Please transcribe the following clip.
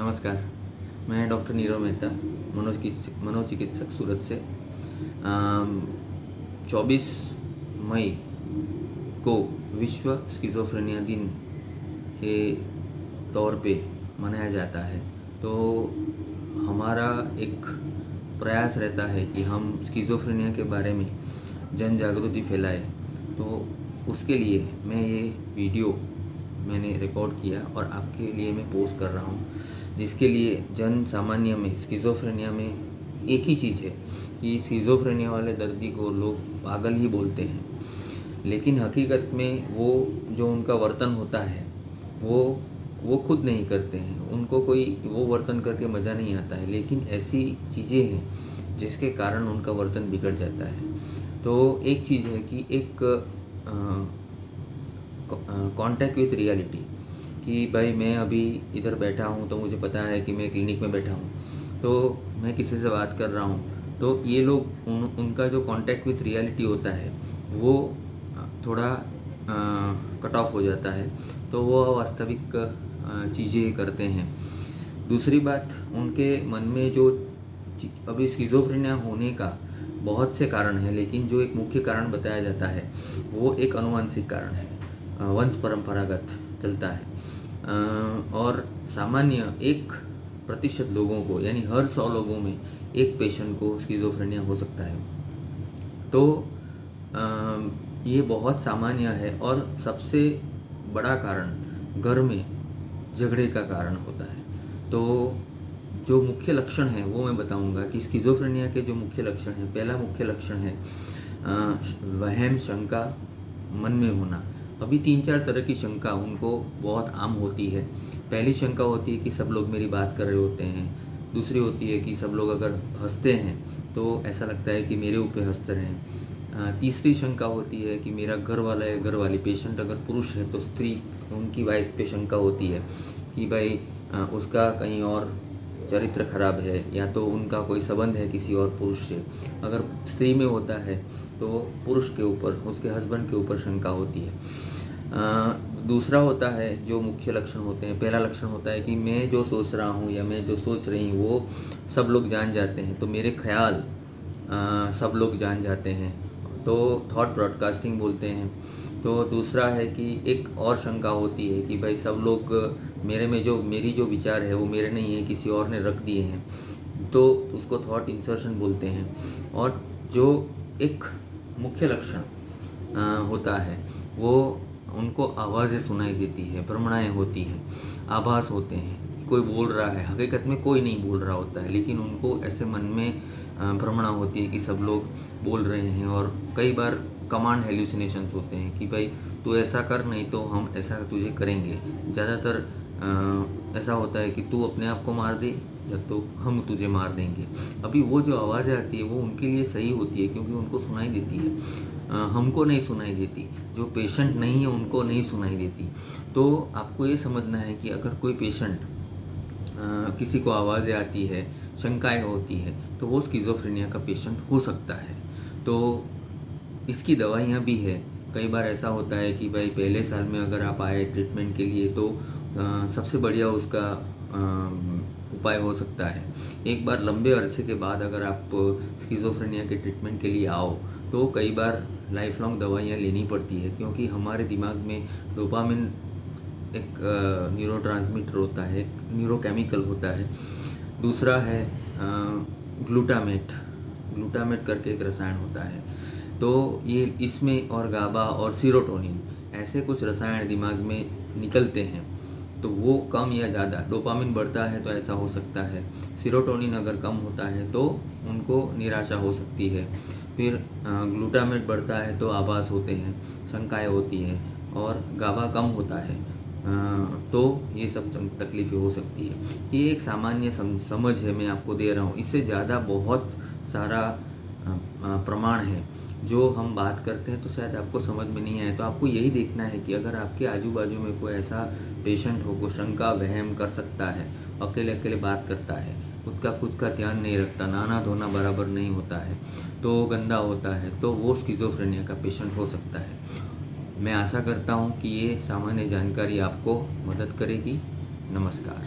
नमस्कार। मैं डॉक्टर नीरव मेहता, मनोचिकित्सक सूरत से। 24 मई को विश्व स्किज़ोफ्रेनिया दिन के तौर पे मनाया जाता है। तो हमारा एक प्रयास रहता है कि हम स्किज़ोफ्रेनिया के बारे में जन जागृति फैलाएं। तो उसके लिए मैं ये वीडियो मैंने रिकॉर्ड किया और आपके लिए मैं पोस्ट कर रहा हूँ, जिसके लिए जन सामान्य में स्किज़ोफ्रेनिया में एक ही चीज़ है कि स्किज़ोफ्रेनिया वाले दर्दी को लोग पागल ही बोलते हैं, लेकिन हकीकत में वो जो उनका वर्तन होता है वो खुद नहीं करते हैं। उनको कोई वो वर्तन करके मज़ा नहीं आता है, लेकिन ऐसी चीज़ें हैं जिसके कारण उनका वर्तन बिगड़ जाता है। तो एक चीज़ है कि एक कांटेक्ट विथ रियलिटी, कि भाई मैं अभी इधर बैठा हूँ तो मुझे पता है कि मैं क्लिनिक में बैठा हूँ, तो मैं किसी से बात कर रहा हूँ, तो ये लोग उनका जो कांटेक्ट विथ रियलिटी होता है वो थोड़ा कट ऑफ हो जाता है, तो वो वास्तविक चीज़ें करते हैं। दूसरी बात, उनके मन में जो अभी स्किज़ोफ्रेनिया होने का बहुत से कारण हैं, लेकिन जो एक मुख्य कारण बताया जाता है वो एक आनुवंशिक कारण है, वंश परंपरागत चलता है। और सामान्य 1% लोगों को, यानी हर 100 लोगों में एक पेशेंट को स्किज़ोफ्रेनिया हो सकता है। तो ये बहुत सामान्य है और सबसे बड़ा कारण घर में झगड़े का कारण होता है। तो जो मुख्य लक्षण हैं वो मैं बताऊंगा कि स्किज़ोफ्रेनिया के जो मुख्य लक्षण हैं। पहला मुख्य लक्षण है वहम, शंका मन में होना। अभी 3-4 तरह की शंका उनको बहुत आम होती है। पहली शंका होती है कि सब लोग मेरी बात कर रहे होते हैं। दूसरी होती है कि सब लोग अगर हंसते हैं तो ऐसा लगता है कि मेरे ऊपर हंस रहे हैं। तीसरी शंका होती है कि मेरा घर वाला या घर वाली, पेशेंट अगर पुरुष है तो स्त्री, उनकी वाइफ पे शंका होती है कि भाई उसका कहीं और चरित्र खराब है, या तो उनका कोई संबंध है किसी और पुरुष से। अगर स्त्री में होता है तो पुरुष के ऊपर, उसके हस्बैंड के ऊपर शंका होती है। दूसरा होता है जो मुख्य लक्षण होते हैं। पहला लक्षण होता है कि मैं जो सोच रहा हूँ या मैं जो सोच रही हूँ वो सब लोग जान जाते हैं, तो मेरे ख्याल सब लोग जान जाते हैं, तो थॉट ब्रॉडकास्टिंग बोलते हैं। तो दूसरा है कि एक और शंका होती है कि भाई सब लोग मेरी जो विचार है वो मेरे नहीं है, किसी और ने रख दिए हैं, तो उसको थॉट इंसर्शन बोलते हैं। और जो एक मुख्य लक्षण होता है वो उनको आवाज़ें सुनाई देती है, भ्रमणाएँ होती हैं, आभास होते हैं, कोई बोल रहा है, हकीकत में कोई नहीं बोल रहा होता है, लेकिन उनको ऐसे मन में भ्रमणा होती है कि सब लोग बोल रहे हैं। और कई बार कमांड हेल्यूसिनेशंस होते हैं कि भाई तू ऐसा कर, नहीं तो हम ऐसा तुझे करेंगे। ज़्यादातर ऐसा होता है कि तू अपने आप को मार दे या तो हम तुझे मार देंगे। अभी वो जो आवाज़ें आती है वो उनके लिए सही होती है क्योंकि उनको सुनाई देती है, हमको नहीं सुनाई देती, जो पेशेंट नहीं है उनको नहीं सुनाई देती। तो आपको ये समझना है कि अगर कोई पेशेंट किसी को आवाज़ें आती है, शंकाएं होती है, तो वो स्किज़ोफ्रेनिया का पेशेंट हो सकता है। तो इसकी दवाइयाँ भी है। कई बार ऐसा होता है कि भाई पहले साल में अगर आप आए ट्रीटमेंट के लिए तो सबसे बढ़िया उसका उपाय हो सकता है। एक बार लंबे अरसे के बाद अगर आप स्किज़ोफ्रेनिया के ट्रीटमेंट के लिए आओ तो कई बार लाइफ लॉन्ग दवाइयाँ लेनी पड़ती है, क्योंकि हमारे दिमाग में डोपामिन एक न्यूरोट्रांसमीटर होता है, न्यूरोकेमिकल होता है। दूसरा है ग्लूटामेट करके एक रसायन होता है। तो ये इसमें और गाबा और सीरोटोनिन ऐसे कुछ रसायन दिमाग में निकलते हैं, तो वो कम या ज़्यादा, डोपामिन बढ़ता है तो ऐसा हो सकता है, सीरोटोनिन अगर कम होता है तो उनको निराशा हो सकती है। फिर ग्लूटामेट बढ़ता है तो आभास होते हैं, शंकाएँ होती हैं, और गाबा कम होता है तो ये सब तकलीफ़ें हो सकती है। ये एक सामान्य समझ है, मैं आपको दे रहा हूँ। इससे ज़्यादा बहुत सारा प्रमाण है जो हम बात करते हैं तो शायद आपको समझ में नहीं आए। तो आपको यही देखना है कि अगर आपके आजू बाजू में कोई ऐसा पेशेंट हो, को शंका वहम कर सकता है, अकेले अकेले बात करता है, खुद का ध्यान नहीं रखता, नहाना धोना बराबर नहीं होता है, तो गंदा होता है, तो वो स्किज़ोफ्रेनिया का पेशेंट हो सकता है। मैं आशा करता हूँ कि ये सामान्य जानकारी आपको मदद करेगी। नमस्कार।